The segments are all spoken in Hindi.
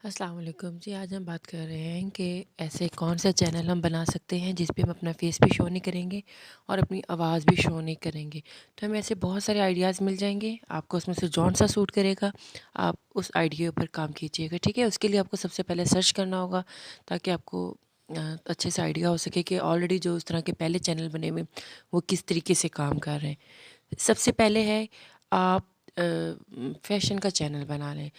अस्सलाम वालेकुम जी। आज हम बात कर रहे हैं कि ऐसे कौन सा चैनल हम बना सकते हैं जिस पे हम अपना फेस भी शो नहीं करेंगे और अपनी आवाज़ भी शो नहीं करेंगे। तो हमें ऐसे बहुत सारे आइडियाज़ मिल जाएंगे, आपको उसमें से जौन सा सूट करेगा आप उस आइडिया पर काम कीजिएगा। ठीक है, उसके लिए आपको सबसे पहले सर्च करना होगा ताकि आपको अच्छे से आइडिया हो सके कि ऑलरेडी जो उस तरह के पहले चैनल बने हुए वो किस तरीके से काम कर रहे हैं। सबसे पहले है आप फैशन का चैनल बना लें।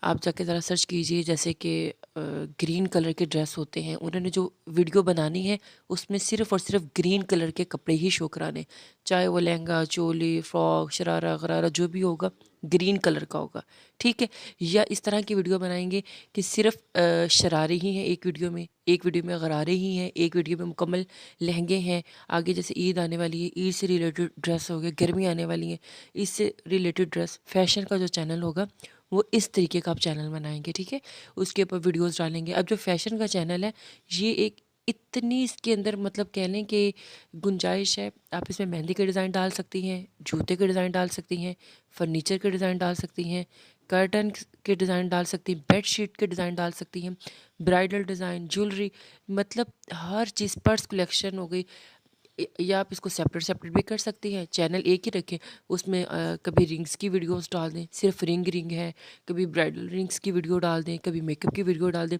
आप जाके ज़रा सर्च कीजिए, जैसे कि ग्रीन कलर के ड्रेस होते हैं, उन्होंने जो वीडियो बनानी है उसमें सिर्फ़ और सिर्फ ग्रीन कलर के कपड़े ही शो कराने, चाहे वो लहंगा, चोली, फ्रॉक, शरारा गरारा जो भी होगा ग्रीन कलर का होगा। ठीक है, या इस तरह की वीडियो बनाएंगे कि सिर्फ शरारे ही हैं एक वीडियो में, एक वीडियो में गरारे ही हैं, एक वीडियो में मुकम्मल लहंगे हैं। आगे जैसे ईद आने वाली है, ईद से रिलेटेड ड्रेस हो गया, गर्मी आने वाली है, इससे रिलेटेड ड्रेस, फैशन का जो चैनल होगा वो इस तरीके का आप चैनल बनाएंगे। ठीक है, उसके ऊपर वीडियोस डालेंगे। अब जो फैशन का चैनल है ये एक इतनी इसके अंदर मतलब कह लें कि गुंजाइश है। आप इसमें मेहंदी के डिज़ाइन डाल सकती हैं, जूते के डिज़ाइन डाल सकती हैं, फर्नीचर के डिज़ाइन डाल सकती हैं, कर्टन के डिज़ाइन डाल सकती हैं, बेड शीट के डिज़ाइन डाल सकती हैं, ब्राइडल डिज़ाइन, ज्वेलरी, मतलब हर चीज़, पर्स कलेक्शन हो गई। या आप इसको सेपरेट सेपरेट भी कर सकती हैं, चैनल एक ही रखें, उसमें कभी रिंग्स की वीडियोस डाल दें, सिर्फ रिंग रिंग है, कभी ब्राइडल रिंग्स की वीडियो डाल दें, कभी मेकअप की वीडियो डाल दें।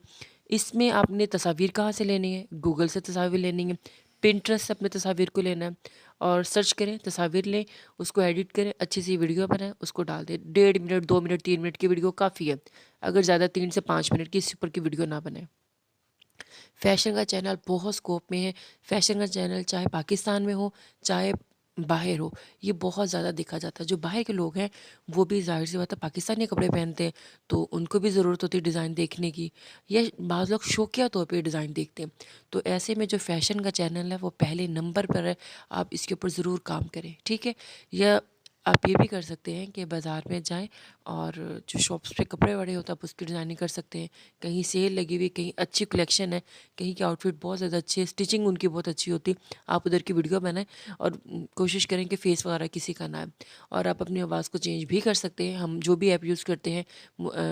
इसमें आपने तस्वीर कहाँ से लेनी है? गूगल से तस्वीर लेनी है, पिंटरेस्ट से अपने तस्वीर को लेना है और सर्च करें, तस्वीर लें, उसको एडिट करें, अच्छी सी वीडियो बनाएं, उसको डाल दें। 1.5 मिनट, 2 मिनट, 3 मिनट की वीडियो काफ़ी है, अगर ज़्यादा 3 से 5 मिनट की इससे ऊपर की वीडियो ना बनाए। फैशन का चैनल बहुत स्कोप में है। फैशन का चैनल चाहे पाकिस्तान में हो चाहे बाहर हो, ये बहुत ज़्यादा देखा जाता है। जो बाहर के लोग हैं वो भी ज़ाहिर सी बात है पाकिस्तानी कपड़े पहनते हैं, तो उनको भी ज़रूरत होती है डिज़ाइन देखने की, या बाज़ लोग शौकिया तौर पे डिज़ाइन देखते हैं। तो ऐसे में जो फैशन का चैनल है वो पहले नंबर पर है, आप इसके ऊपर ज़रूर काम करें। ठीक है, या आप ये भी कर सकते हैं कि बाज़ार में जाएं और जो शॉप्स पे कपड़े वड़े होते हैं आप उसकी डिज़ाइनिंग कर सकते हैं। कहीं सेल लगी हुई, कहीं अच्छी कलेक्शन है, कहीं के आउटफिट बहुत ज़्यादा अच्छी है, स्टिचिंग उनकी बहुत अच्छी होती है, आप उधर की वीडियो बनाएं और कोशिश करें कि फेस वगैरह किसी का ना आए। और आप अपनी आवाज़ को चेंज भी कर सकते हैं। हम जो भी ऐप यूज़ करते हैं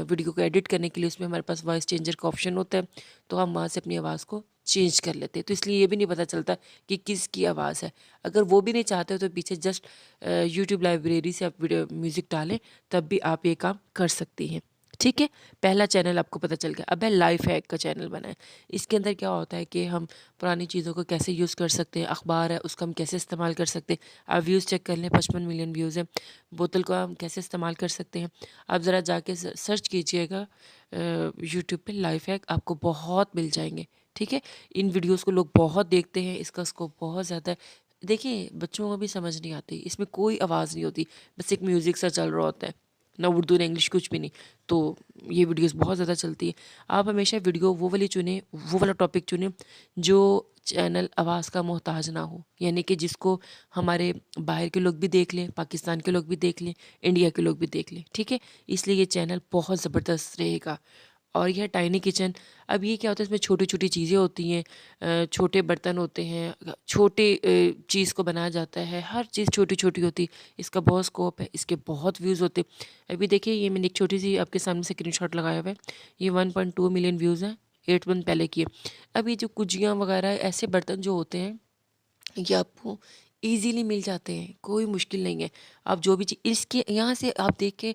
वीडियो को एडिट करने के लिए, उसमें हमारे पास वॉइस चेंजर का ऑप्शन होता है, तो हम वहाँ से अपनी आवाज़ को चेंज कर लेते हैं। तो इसलिए ये भी नहीं पता चलता कि किसकी आवाज़ है। अगर वो भी नहीं चाहते हो तो पीछे जस्ट यूट्यूब लाइब्रेरी से आप वीडियो म्यूज़िक डालें, तब भी आप ये काम कर सकती हैं। ठीक है, पहला चैनल आपको पता चल गया। अब है लाइफ हैक का चैनल बनाएं। इसके अंदर क्या होता है कि हम पुरानी चीज़ों को कैसे यूज़ कर सकते हैं, अखबार है उसका हम कैसे इस्तेमाल कर सकते हैं। आप व्यूज़ चेक कर लें, 55 मिलियन व्यूज़ हैं। बोतल को हम कैसे इस्तेमाल कर सकते हैं, आप ज़रा जाके सर्च कीजिएगा यूट्यूब पे लाइफ हैक, आपको बहुत मिल जाएंगे। ठीक है, इन वीडियोज़ को लोग बहुत देखते हैं, इसका स्कोप बहुत ज़्यादा है। देखिए बच्चों को भी समझ नहीं आती, इसमें कोई आवाज़ नहीं होती, बस एक म्यूज़िक सा चल रहा होता है, ना उर्दू ना इंग्लिश, कुछ भी नहीं। तो ये वीडियोस बहुत ज़्यादा चलती है। आप हमेशा वीडियो वो वाली चुनें, वो वाला टॉपिक चुनें जो चैनल आवाज़ का मोहताज ना हो, यानी कि जिसको हमारे बाहर के लोग भी देख लें, पाकिस्तान के लोग भी देख लें, इंडिया के लोग भी देख लें। ठीक है, इसलिए ये चैनल बहुत ज़बरदस्त रहेगा। और यह टाइनी किचन, अब ये क्या होता है, इसमें छोटी छोटी चीज़ें होती हैं, छोटे बर्तन होते हैं, छोटे चीज़ को बनाया जाता है, हर चीज़ छोटी छोटी होती है। इसका बहुत स्कोप है, इसके बहुत व्यूज़ होते हैं। अभी देखिए ये मैंने एक छोटी सी आपके सामने स्क्रीनशॉट लगाया हुआ है, ये 1.2 मिलियन व्यूज़ हैं, 8 मंथ पहले की है। अब ये जो कुजियाँ वगैरह ऐसे बर्तन जो होते हैं ये आपको ईज़िली मिल जाते हैं, कोई मुश्किल नहीं है। आप जो भी चीज़ इसके यहाँ से आप देख के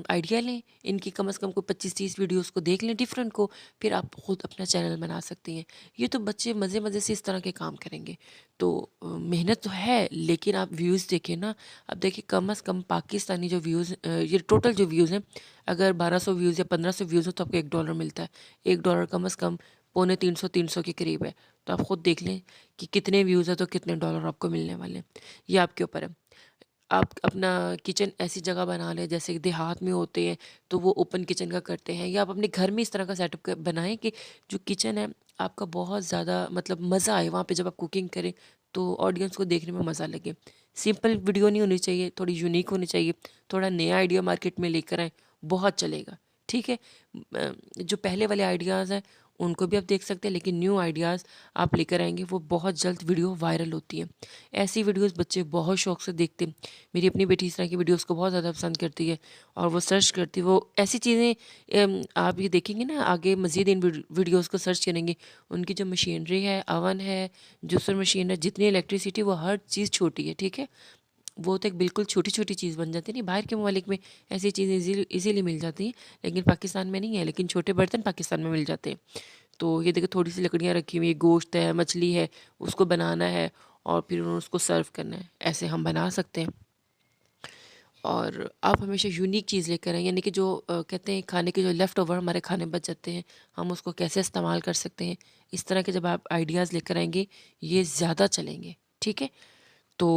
आइडिया लें, इनकी कम से कम कोई 25-30 वीडियोज़ को देख लें डिफरेंट को, फिर आप खुद अपना चैनल बना सकती हैं। ये तो बच्चे मज़े-मज़े से इस तरह के काम करेंगे। तो मेहनत तो है, लेकिन आप व्यूज़ देखें ना, अब देखिए कम से कम पाकिस्तानी जो व्यूज़ ये टोटल जो व्यूज़ हैं, अगर 1200 व्यूज़ या 1500 व्यूज़ हो तो आपको $1 मिलता है। $1 कम से कम पौने 300 के करीब है। तो आप खुद देख लें कि कितने व्यूज़ है तो कितने डॉलर आपको मिलने वाले हैं, ये आपके ऊपर है। आप अपना किचन ऐसी जगह बना लें, जैसे देहात में होते हैं तो वो ओपन किचन का करते हैं, या आप अपने घर में इस तरह का सेटअप बनाएं कि जो किचन है आपका बहुत ज़्यादा मतलब मज़ा आए वहाँ पे, जब आप कुकिंग करें तो ऑडियंस को देखने में मज़ा लगे। सिंपल वीडियो नहीं होनी चाहिए, थोड़ी यूनिक होनी चाहिए, थोड़ा नया आइडिया मार्केट में लेकर आए, बहुत चलेगा। ठीक है। जो पहले वाले आइडियाज़ हैं उनको भी आप देख सकते हैं, लेकिन न्यू आइडियाज़ आप लेकर आएंगे वो बहुत जल्द वीडियो वायरल होती है। ऐसी वीडियोस बच्चे बहुत शौक से देखते हैं। मेरी अपनी बेटी इस तरह की वीडियोस को बहुत ज़्यादा पसंद करती है और वो सर्च करती है। वो ऐसी चीज़ें आप ये देखेंगे ना, आगे मज़ीद इन वीडियोस को सर्च करेंगे, उनकी जो मशीनरी है, अवन है, जूसर मशीन है, जितनी इलेक्ट्रिसिटी, वो हर चीज़ छोटी है। ठीक है, वो तो एक बिल्कुल छोटी छोटी चीज़ बन जाती है। नहीं, बाहर के ममालिक में ऐसी चीज़ें इजीली मिल जाती हैं, लेकिन पाकिस्तान में नहीं है। लेकिन छोटे बर्तन पाकिस्तान में मिल जाते हैं। तो ये देखो, थोड़ी सी लकड़ियाँ रखी हुई है, गोश्त है, मछली है, उसको बनाना है और फिर उसको सर्व करना है। ऐसे हम बना सकते हैं। और आप हमेशा यूनिक चीज़ लेकर आएँ, यानी कि जो कहते हैं खाने के जो लेफ़्ट ओवर हमारे खाने बच जाते हैं, हम उसको कैसे इस्तेमाल कर सकते हैं। इस तरह के जब आप आइडियाज़ लेकर आएंगे, ये ज़्यादा चलेंगे। ठीक है, तो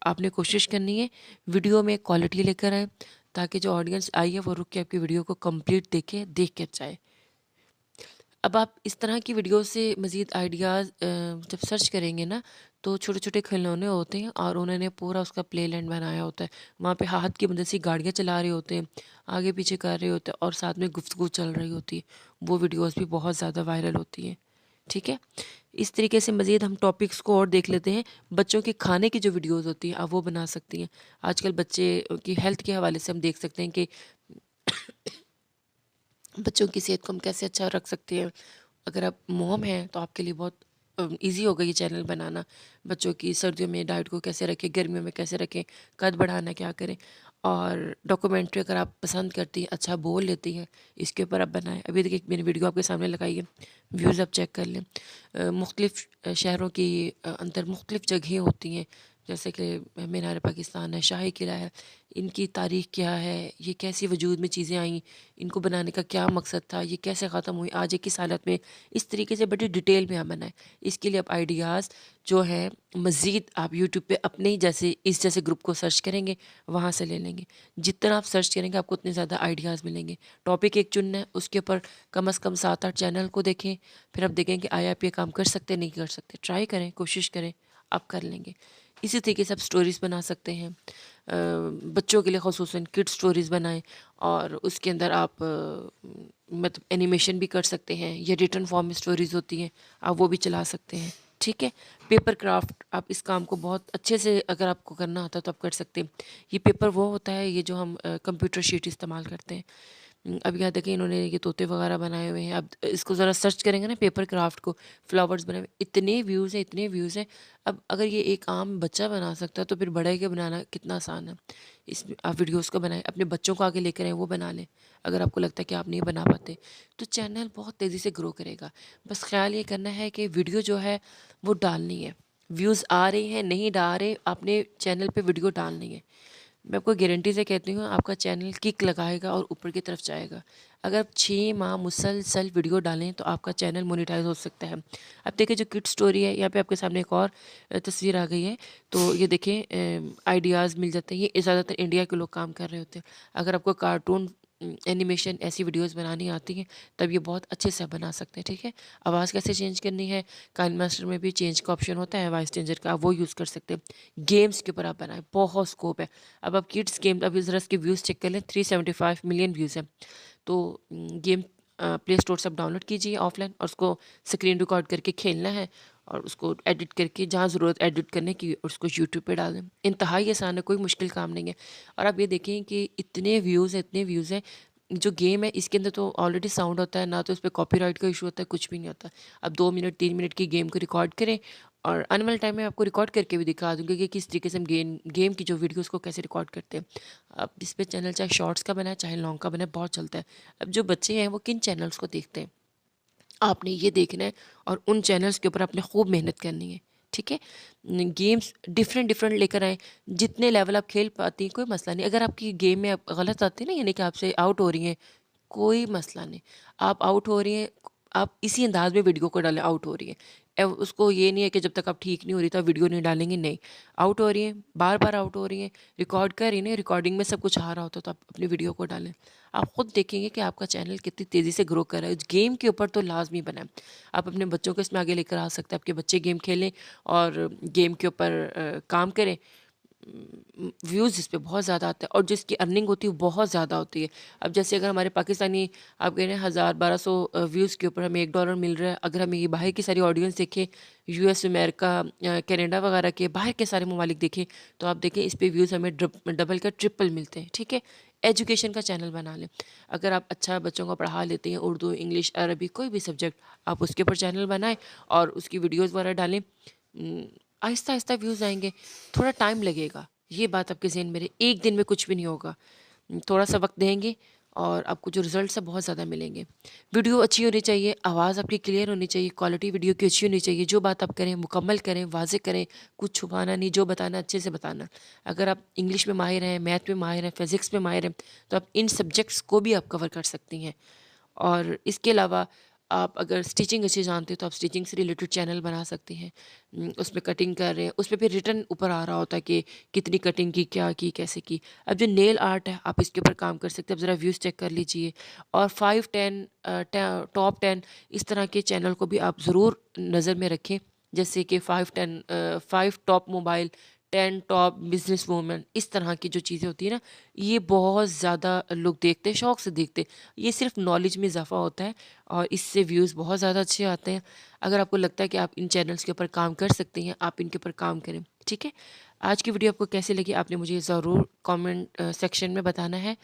आपने कोशिश करनी है वीडियो में क्वालिटी लेकर आए, ताकि जो ऑडियंस आई है वो रुक के आपकी वीडियो को कंप्लीट देख के जाए। अब आप इस तरह की वीडियो से मज़ीद आइडियाज़ जब सर्च करेंगे ना, तो छोटे छोटे खिलौने होते हैं और उन्होंने पूरा उसका प्ले लैंड बनाया होता है। वहाँ पे हाथ की मदद से गाड़ियाँ चला रहे होते हैं, आगे पीछे कर रहे होते हैं और साथ में गुफ्तगू चल रही होती है। वो वीडियोस भी बहुत ज़्यादा वायरल होती हैं। ठीक है, इस तरीके से मज़ीद हम टॉपिक्स को और देख लेते हैं। बच्चों के खाने की जो वीडियोस होती हैं आप वो बना सकती हैं। आजकल बच्चे की हेल्थ के हवाले से हम देख सकते हैं कि बच्चों की सेहत को हम कैसे अच्छा रख सकते हैं। अगर आप मॉम हैं तो आपके लिए बहुत इजी होगा ये चैनल बनाना। बच्चों की सर्दियों में डाइट को कैसे रखें, गर्मियों में कैसे रखें, कद बढ़ाना क्या करें। और डॉक्यूमेंट्री अगर आप पसंद करती हैं, अच्छा बोल लेती हैं, इसके ऊपर आप बनाएं। अभी देखिए मैंने वीडियो आपके सामने लगाई है, व्यूज़ आप चेक कर लें। मुख्तलिफ़ शहरों की अंदर मुख्तलिफ़ जगहें होती हैं, जैसे कि मीनार पाकिस्तान है, शाही किला है। इनकी तारीख़ क्या है, ये कैसी वजूद में चीज़ें आई, इनको बनाने का क्या मकसद था, ये कैसे ख़त्म हुई, आज एक किस हालत में। इस तरीके से बड़ी डिटेल में हम बनाएं। इसके लिए आप आइडियाज़ जो है मज़ीद आप यूट्यूब पे अपने ही जैसे इस जैसे ग्रुप को सर्च करेंगे, वहाँ से ले लेंगे। जितना आप सर्च करेंगे आपको उतने ज़्यादा आइडियाज़ मिलेंगे। टॉपिक एक चुनना है, उसके ऊपर कम से कम 7-8 चैनल को देखें, फिर आप देखें कि आया आप ये काम कर सकते नहीं कर सकते। ट्राई करें, कोशिश करें, आप कर लेंगे। इसी तरीके से आप स्टोरीज़ बना सकते हैं। बच्चों के लिए ख़ुसूसन किड स्टोरीज़ बनाएं और उसके अंदर आप मतलब एनिमेशन भी कर सकते हैं। ये रिटर्न फॉर्म में स्टोरीज़ होती हैं, आप वो भी चला सकते हैं। ठीक है, पेपर क्राफ्ट, आप इस काम को बहुत अच्छे से अगर आपको करना आता है तो आप कर सकते हैं। ये पेपर वो होता है, ये जो हम कंप्यूटर शीट इस्तेमाल करते हैं। अब यहाँ देखें इन्होंने ये तोते वगैरह बनाए हुए हैं। अब इसको ज़रा सर्च करेंगे ना, पेपर क्राफ्ट को, फ्लावर्स बनाए हुए, इतने व्यूज़ हैं, इतने व्यूज़ हैं। अब अगर ये एक आम बच्चा बना सकता है तो फिर बड़े के बनाना कितना आसान है। इसमें आप वीडियोस को बनाएं, अपने बच्चों को आगे लेकर आएँ, वो बना लें। अगर आपको लगता है कि आप नहीं बना पाते तो चैनल बहुत तेज़ी से ग्रो करेगा। बस ख्याल ये करना है कि वीडियो जो है वो डालनी है। व्यूज़ आ रहे हैं नहीं डाल रहे, आपने चैनल पे वीडियो डालनी है। मैं आपको गारंटी से कहती हूँ आपका चैनल किक लगाएगा और ऊपर की तरफ जाएगा। अगर आप 6 माह मुसलसल वीडियो डालें तो आपका चैनल मोनेटाइज हो सकता है। अब देखिए जो किड स्टोरी है, यहाँ पे आपके सामने एक और तस्वीर आ गई है। तो ये देखें आइडियाज़ मिल जाते हैं। ये ज़्यादातर इंडिया के लोग काम कर रहे होते हैं। अगर आपको कार्टून एनिमेशन ऐसी वीडियोस बनानी आती हैं तब ये बहुत अच्छे से बना सकते हैं। ठीक है, आवाज़ कैसे चेंज करनी है, काइन मास्टर में भी चेंज का ऑप्शन होता है, वॉइस चेंजर का, आप वो यूज़ कर सकते हैं। गेम्स के ऊपर आप बनाएं, बहुत स्कोप है। अब आप किड्स गेम, अभी ज़रा इसके व्यूज़ चेक कर लें, 375 मिलियन व्यूज़ हैं। तो गेम प्ले स्टोर से आप डाउनलोड कीजिए ऑफलाइन और उसको स्क्रीन रिकॉर्ड करके खेलना है और उसको एडिट करके जहाँ ज़रूरत एडिट करने की उसको यूट्यूब पे डाल दें। इंतहाई आसान है, कोई मुश्किल काम नहीं है। और आप ये देखें कि इतने व्यूज़ हैं, इतने व्यूज़ हैं। जो गेम है इसके अंदर तो ऑलरेडी साउंड होता है ना, तो उस पर कॉपीराइट का इशू होता है, कुछ भी नहीं होता। अब 2 मिनट 3 मिनट की गेम को रिकॉर्ड करें और आने वाले टाइम में आपको रिकॉर्ड करके भी दिखा दूँगी कि किस तरीके से हम गेम की जो वीडियोस को कैसे रिकॉर्ड करते हैं। अब इस पे चैनल चाहे शॉर्ट्स का बनाए चाहे लॉन्ग का बनाए, बहुत चलता है। अब जो बच्चे हैं वो किन चैनल्स को देखते हैं, आपने ये देखना है और उन चैनल्स के ऊपर आपने खूब मेहनत करनी है। ठीक है, गेम्स डिफरेंट डिफरेंट लेकर आए, जितने लेवल आप खेल पाती हैं कोई मसला नहीं। अगर आपकी गेम में आप गलत आती है ना, यानी कि आपसे आउट हो रही हैं, कोई मसला नहीं। आप आउट हो रही हैं, आप इसी अंदाज में वीडियो को डालें, आउट हो रही हैं। उसको ये नहीं है कि जब तक आप ठीक नहीं हो रही तो आप वीडियो नहीं डालेंगे, नहीं। आउट हो रही हैं, बार बार आउट हो रही हैं, रिकॉर्ड कर रही हैं, रिकॉर्डिंग में सब कुछ आ रहा होता है तो आप अपनी वीडियो को डालें। आप खुद देखेंगे कि आपका चैनल कितनी तेज़ी से ग्रो कर रहा है। गेम के ऊपर तो लाजमी बनाएं। आप अपने बच्चों को इसमें आगे लेकर आ सकते हैं, आपके बच्चे गेम खेलें और गेम के ऊपर काम करें। व्यूज़ जिस पे बहुत ज़्यादा आते हैं और जिसकी अर्निंग होती है वो बहुत ज़्यादा होती है। अब जैसे अगर हमारे पाकिस्तानी आप कह रहे हैं 1000-1200 व्यूज़ के ऊपर हमें $1 मिल रहा है, अगर हम ये बाहर की सारी ऑडियंस देखें, यूएस, अमेरिका, कनाडा वगैरह के बाहर के सारे ममालिक देखें, तो आप देखें इस पे व्यूज़ हमें डबल का ट्रिपल मिलते हैं। ठीक है, एजुकेशन का चैनल बना लें। अगर आप अच्छा बच्चों को पढ़ा लेते हैं, उर्दू, इंग्लिश, अरबी, कोई भी सब्जेक्ट, आप उसके ऊपर चैनल बनाएं और उसकी वीडियोज़ वगैरह डालें। आहिस्ता आहिस्ता व्यूज़ आएंगे, थोड़ा टाइम लगेगा, ये बात आपके ज़हन में रहे। एक दिन में कुछ भी नहीं होगा, थोड़ा सा वक्त देंगे और आपको जो रिजल्ट्स है बहुत ज़्यादा मिलेंगे। वीडियो अच्छी होनी चाहिए, आवाज़ आपकी क्लियर होनी चाहिए, क्वालिटी वीडियो की अच्छी होनी चाहिए। जो बात आप करें मुकम्मल करें, वाज़े करें, कुछ छुपाना नहीं, जो बताना अच्छे से बताना। अगर आप इंग्लिश में माहिर हैं, मैथ में माहिर हैं, फिज़िक्स में माहिर हैं, तो आप इन सब्जेक्ट्स को भी आप कवर कर सकती हैं। और इसके अलावा आप अगर स्टिचिंग अच्छी जानते हो तो आप स्टिचिंग से रिलेटेड चैनल बना सकती हैं। उसमें कटिंग कर रहे हैं, उसमें फिर रिटर्न ऊपर आ रहा होता है कि कितनी कटिंग की, क्या की, कैसे की। अब जो नेल आर्ट है आप इसके ऊपर काम कर सकते हैं। अब ज़रा व्यूज़ चेक कर लीजिए और 5-10 टॉप 10 इस तरह के चैनल को भी आप ज़रूर नज़र में रखें। जैसे कि 5 top mobile, 10 top business women, इस तरह की जो चीज़ें होती है ना, ये बहुत ज़्यादा लोग देखते हैं, शौक़ से देखते हैं। ये सिर्फ नॉलेज में इजाफा होता है और इससे व्यूज़ बहुत ज़्यादा अच्छे आते हैं। अगर आपको लगता है कि आप इन चैनल्स के ऊपर काम कर सकते हैं, आप इनके ऊपर काम करें। ठीक है, आज की वीडियो आपको कैसी लगी आपने मुझे ज़रूर कमेंट सेक्शन में बताना है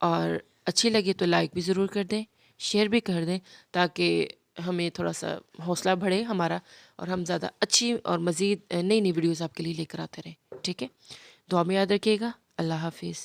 और अच्छी लगी तो लाइक भी ज़रूर कर दें, शेयर भी कर दें, ताकि हमें थोड़ा सा हौसला बढ़े हमारा और हम ज़्यादा अच्छी और मज़ीद नई नई वीडियोज़ आपके लिए लेकर आते रहें। ठीक है, दुआ में याद रखिएगा। अल्लाह हाफिज़।